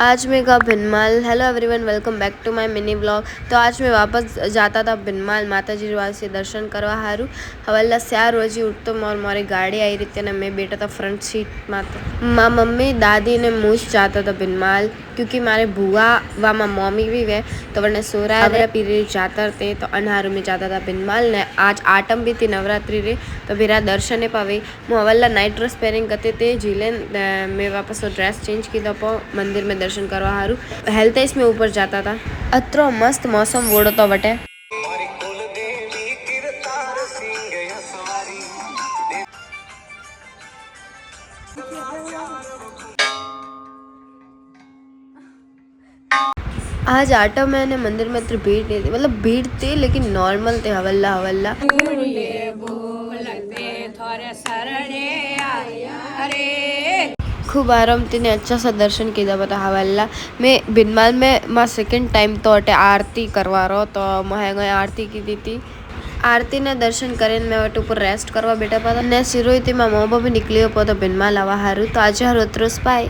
आज मैं का Bhinmal. Hello everyone, welcome back to my mini blog. तो आज मैं वापस जाता था भिनमाल माताजी से दर्शन करवा हारू। हवेला 4 बजे उठतो और मारी गाड़ी आई रही थी ने मैं बैठा था फ्रंट सीट में। माँ मम्मी दादी ने मुझ जाता था भिनमाल क्योंकि मारे बुआ व माँ मम्मी भी वे तो वरने सोरा पीरी जाता थे तो अनहारू में जाता था भिनमाल ने। आज आटम भी थी नवरात्रि रे तो बिरा दर्शने पावे। मैं हवेला नाइट ड्रेस पहरिंग करते थे झीले मैं वापस ड्रेस चेंज की दपो मंदिर में दर्शन करवा हारू। हेल्थ में ऊपर जाता था। अत्रो मस्त मौसम वोड़ो तो वटे। आज आटा मैंने मंदिर में इतनी भीड़ नहीं थी, मतलब भीड़ थी लेकिन नॉर्मल थे। हवल्ला हवल्ला खूब आराम थी ने अच्छा सा दर्शन किया बता हवल्ला। मैं भिनमाल में माँ सेकंड टाइम तो अटे आरती करवा रो तो मैं आरती की थी। आरती ने दर्शन करे मैं वट ऊपर रेस्ट करवा बेटा पता ने सिरोई थी माँ मोबा भी निकली हो तो भिनमाल आवा हारू। तो आज हारू बाय।